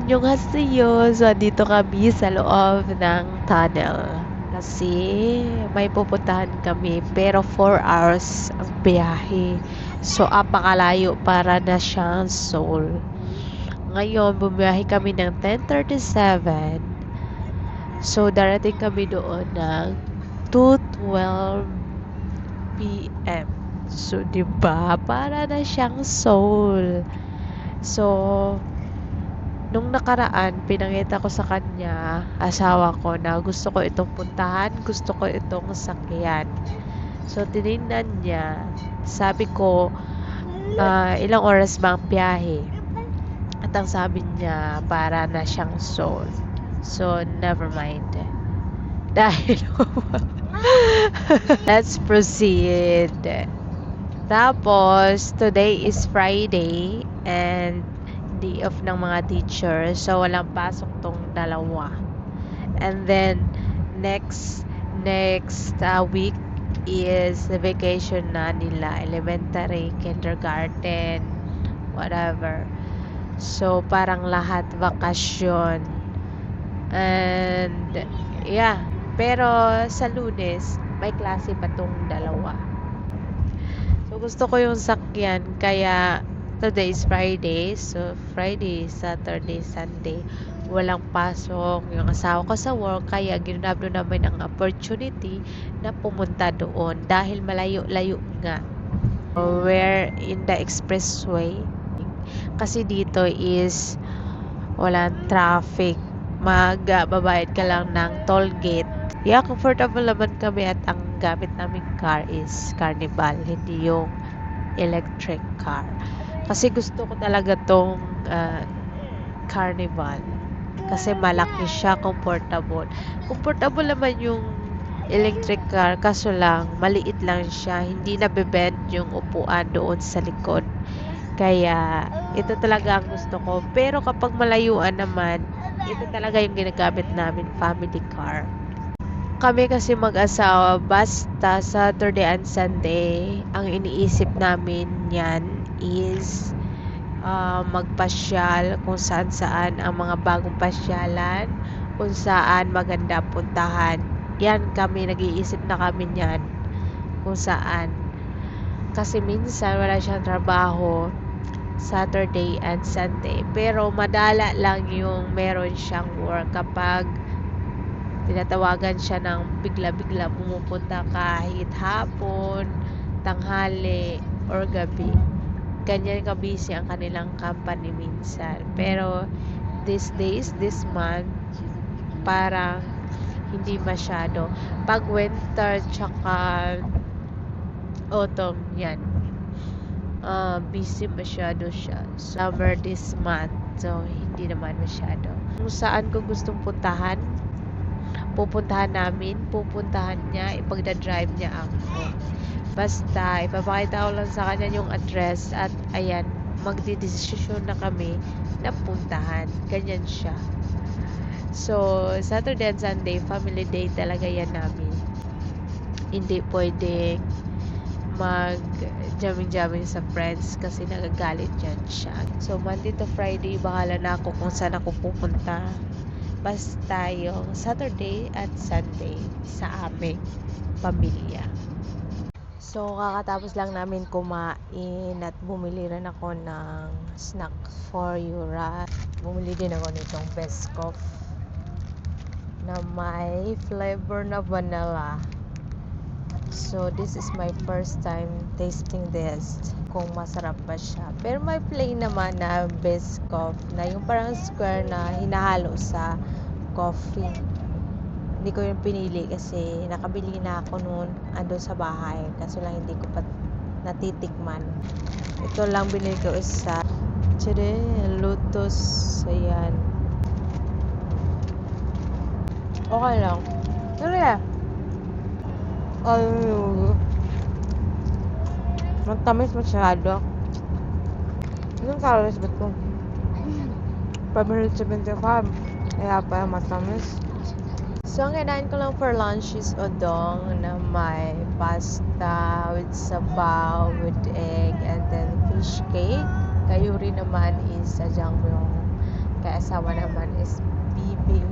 Annyeonghaseyo. So, dito kami sa loob ng tunnel. Kasi may pupuntahan kami. Pero 4 hours ang biyahe. So, apakalayo para na siyang Seoul. Ngayon, bumiyahe kami ng 10:37. So, darating kami doon ng 2:12 p.m. So, diba? Para na siyang Seoul. So, nung nakaraan, pinangita ko sa kanya, asawa ko, na gusto ko itong puntahan, gusto ko itong sakyan. So, tinignan niya. Sabi ko, ilang oras ba ang biyahe? At ang sabi niya, para na siyang Seoul. So, never mind. Dahil, let's proceed. Tapos, today is Friday and day off ng mga teachers. So, walang pasok tong dalawa. And then, next week is the vacation na nila. Elementary, kindergarten, whatever. So, parang lahat bakasyon. And, yeah. Pero, sa Lunes, may klase pa tong dalawa. So, gusto ko yung sakyan. Kaya, today is Friday. So, Friday, Saturday, Sunday, walang pasok yung asawa ko sa work. Kaya, ginablo namin ang opportunity na pumunta doon. Dahil malayo-layo nga. We're in the expressway. Kasi dito is walang traffic. Magbabayad ka lang ng toll gate. Yeah, comfortable naman kami at ang gamit naming car is Carnival, hindi yung electric car. Kasi gusto ko talaga tong Carnival. Kasi malaki siya, comfortable. Comfortable naman yung electric car, kaso lang, maliit lang siya. Hindi nabebend yung upuan doon sa likod. Kaya, ito talaga ang gusto ko. Pero kapag malayuan naman, ito talaga yung ginagamit namin, family car. Kami kasi mag-asawa, basta Saturday and Sunday, ang iniisip namin yan is magpasyal kung saan-saan ang mga bagong pasyalan, kung saan maganda puntahan. Yan kami, nag-iisip na kami yan kung saan. Kasi minsan wala siyang trabaho Saturday and Sunday. Pero madala lang yung meron siyang work kapag tinatawagan siya ng bigla-bigla pumupunta kahit hapon, tanghali, or gabi. Ganyan ka-busy ang kanilang company minsan. Pero these days, this month, parang hindi masyado. Pag winter tsaka autumn, yan. Busy masyado siya. Summer this month, so hindi naman masyado. Kung saan ko gustong puntahan, pupuntahan niya, ipagdadrive niya ako. Basta, ipapakita ko lang sa kanya yung address at ayan, magdidesisyon na kami na puntahan. Ganyan siya. So, Saturday and Sunday, family day talaga yan namin. Hindi pwedeng mag-jamming sa friends kasi nagagalit yan siya. So, Monday to Friday, bahala na ako kung saan ako pupunta. Basta yung Saturday at Sunday sa aming pamilya. So, kakatapos lang namin kumain at bumili rin ako ng snack for Yura. Bumili din ako nitong Beskov na may flavor na vanilla. So, this is my first time tasting this. Kung masarap ba siya. Pero may plain naman na Beskov na yung parang square na hinahalo sa coffee. Hindi ko yung pinili kasi nakabili na ako noon ando sa bahay. Kaso lang hindi ko pa natitikman. Ito lang binili ko isa. Tsede, Lotus. Ayan. Okay lang. Pero yeah. Matamis masyado. Anong calories ba ito? 575. Kaya pa matamis. So, ang kinain ko lang for lunch is udong na may pasta with sabaw, with egg, and then fish cake. Kayo rin naman is sadyang yung kay asawa naman is bibing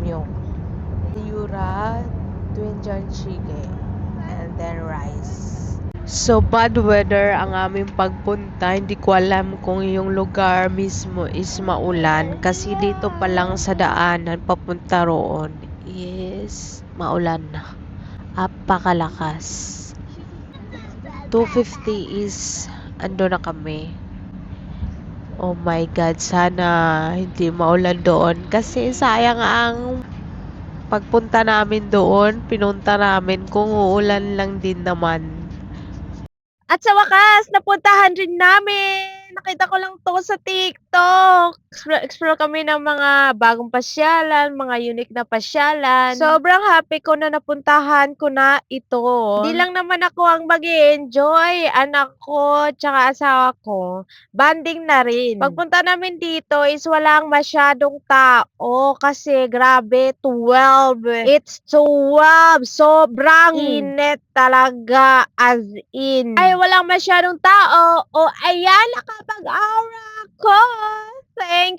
milk. Yura, doenjang jjigae, and then rice. So, bad weather ang aming pagpunta. Hindi ko alam kung yung lugar mismo is maulan. Kasi dito pa lang sa daanan, papunta roon is maulan na. Apakalakas. 2:50 is ando na kami. Oh my God, sana hindi maulan doon. Kasi sayang ang pagpunta namin doon. Pinunta namin kung uulan lang din naman. At sa wakas, napuntahan rin namin. Nakita ko lang to sa TikTok. Explore kami ng mga bagong pasyalan, mga unique na pasyalan. Sobrang happy ko na napuntahan ko na ito. Hindi lang naman ako ang mag-enjoy. Anak ko, tsaka asawa ko. Banding na rin. Pagpunta namin dito is walang masyadong tao kasi grabe, 12. It's 12. Sobrang init talaga as in. Ay, walang masyadong tao. O, ayan, nakapag-aura ko. Thank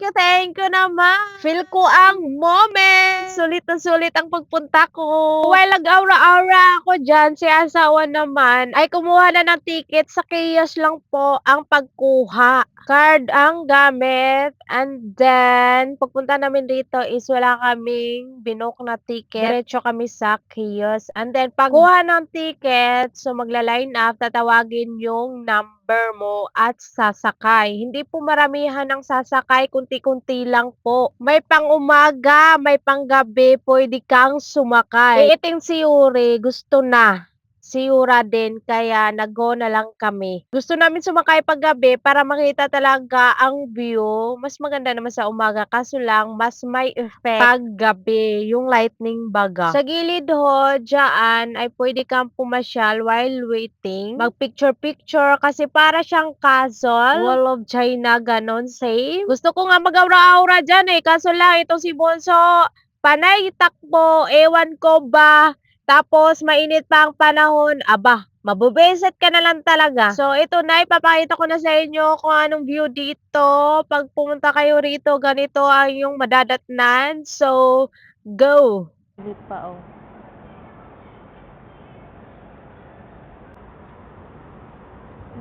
you naman. Feel ko ang moment. Sulit na sulit ang pagpunta ko. While nag-aura-aura ako dyan, si asawa naman ay kumuha na ng ticket. Sa kiosk lang po ang pagkuha. Card ang gamit. And then, pagpunta namin dito is wala kaming binook na ticket. Diretso kami sa kiosk. And then, pagkuha ng ticket, so magla-line up, tatawagin yung number mo at sasakay. Hindi po maramihan ng sasakay, kunti-kunti lang po. May pang-umaga, may pang-gabi, pwede kang sumakay. Iting si Yuri, gusto na. Si Yura din, kaya nag-go na lang kami. Gusto namin sumakay pag-gabi para makita talaga ang view. Mas maganda naman sa umaga, kaso lang mas may effect pag-gabi, yung lightning baga. Sa gilid ho, dyan ay pwede kang pumasyal while waiting. Mag-picture-picture kasi para siyang castle. Wall of China, ganon, same. Gusto ko nga mag-aura-aura dyan kaso lang itong si Bonso, panay takbo, ewan ko ba. Tapos, mainit pa ang panahon. Aba, mabubeset ka na lang talaga. So, ito na, ipapakita ko na sa inyo kung anong view dito. Pag pumunta kayo rito, ganito ang yung madadatnan. So, go! Ulit pa, oh.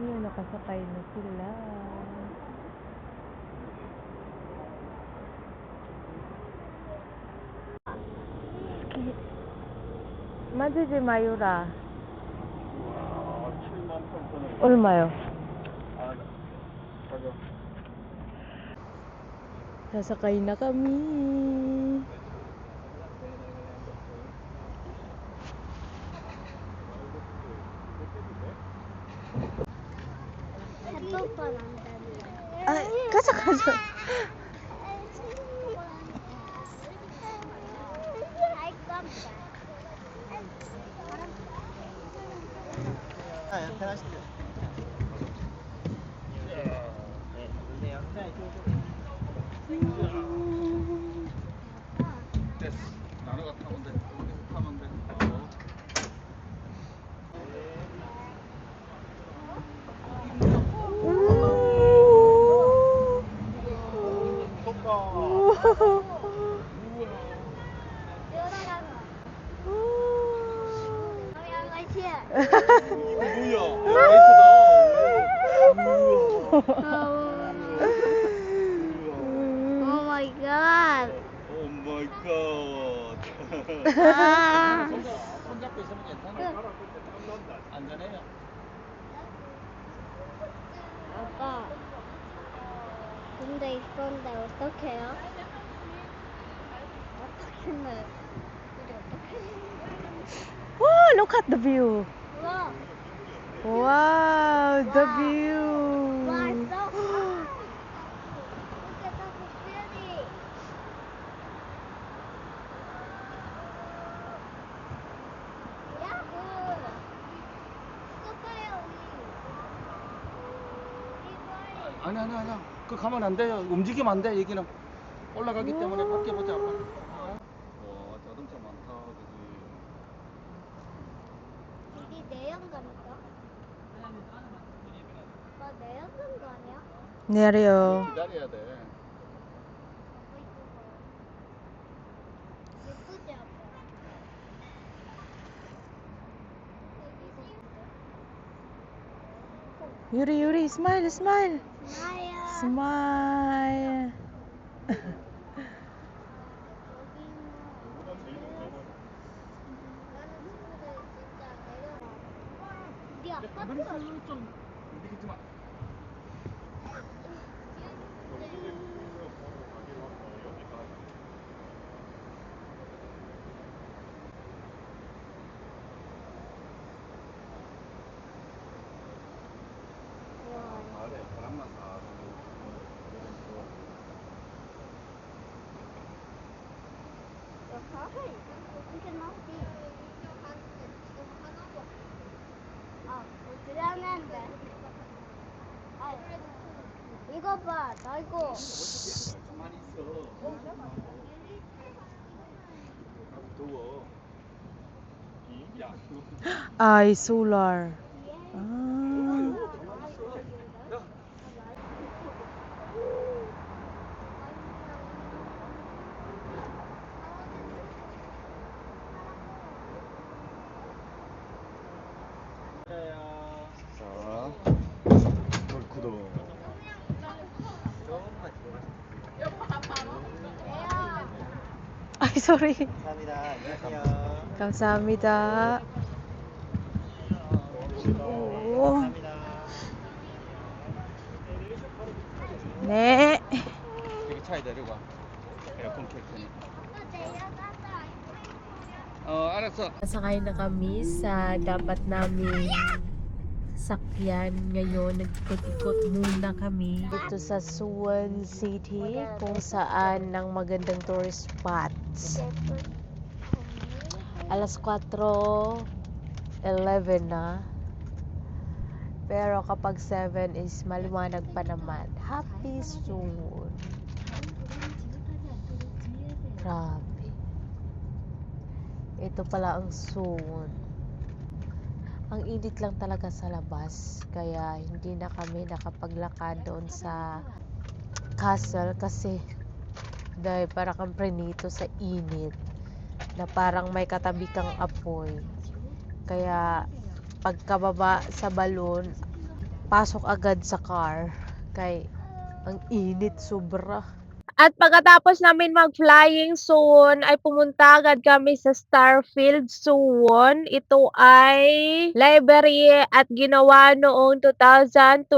Ayun, nakasakay na sila. 맞으지 마유라. 78,000원. 얼마요? 아, 가져. Sasakay na kami. Ah, 가자. 됐어. 나눠가 타면 돼. 여기서 타면 돼. 뭐야? Oh my god. 오 마이 갓. 손잡고 있으면 괜찮아. 안전해요. 아빠, 근데 이건데 어떡해요? 어떡해? 우리 어떡해? Wow, look at the view. 우와, Wow, the Wow. view. 와, so fun. Look at the beauty. 야호. 또 우리. 아니. 그 가면 안 돼요. 움직이면 안 돼. 여기는 올라가기 때문에 밖에 보자. 자동차 많다. 그지? 이게 내연감인가? 나 내연감 거 아니야? 내려. 기다려야 돼. Yuri, smile, smile. Maya. Smile. 네 아빠 가만히 있어 좀 움직이지 마. 아래 바람만 다. 그러면 돼. 이거 봐, 나 이거. 가만히 있어. 더워. 야. Ay, solar. Ah. 가만히 있어. 야. 자, 구독. Ay, sorry. 감사합니다. 안녕하세요. 감사합니다. 오. 감사합니다. 네. 여기 차에 내려가. 에어컨 켤 테니까. 알았어. Sakay na kami sa dapat naming sakyan. Ngayon, nagkot-ikot muna kami dito sa Suwon City kung saan ng magandang tourist spots. Alas 4:11 na. Pero kapag 7 is maliwanag pa naman. Happy Suwon. Grabe. Ito pala ang Suwon. Ang init lang talaga sa labas. Kaya hindi na kami nakapaglakad doon sa castle kasi dahil parang kang prenito sa init na parang may katabi kang apoy. Kaya pagkababa sa balon, pasok agad sa car. Kay ang init sobra. At pagkatapos namin mag-flying Suwon, ay pumunta agad kami sa Starfield Suwon. Ito ay library at ginawa noong 2024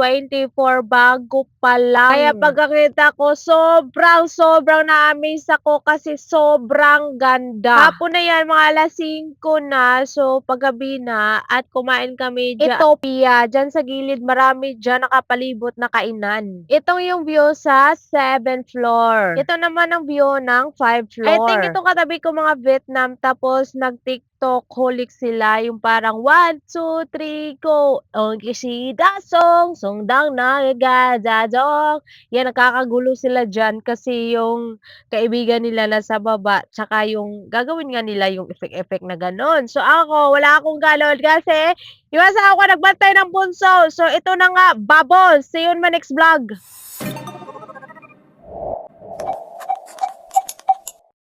bago pa lang. Kaya pagkakita ko, sobrang na-amaze ako kasi sobrang ganda. Hapon na yan, mga alas 5 na. So, paggabi na at kumain kami dyan. Ethiopia, dyan sa gilid, marami dyan nakapalibot na kainan. Itong yung view sa 7th floor. Ito naman ang view ng 5th floor. I think itong katabi ko mga Vietnam, tapos nag-TikTok holic sila, yung parang 1, 2, 3, go! Ang kisida song dang nagagajong. Yan, nakakagulo sila dyan kasi yung kaibigan nila nasa baba, tsaka yung gagawin nga nila yung effect na ganon. So ako, wala akong ganon kasi yung asawa ko nagbantay ng bunso. So ito na nga, babos. See you in my next vlog.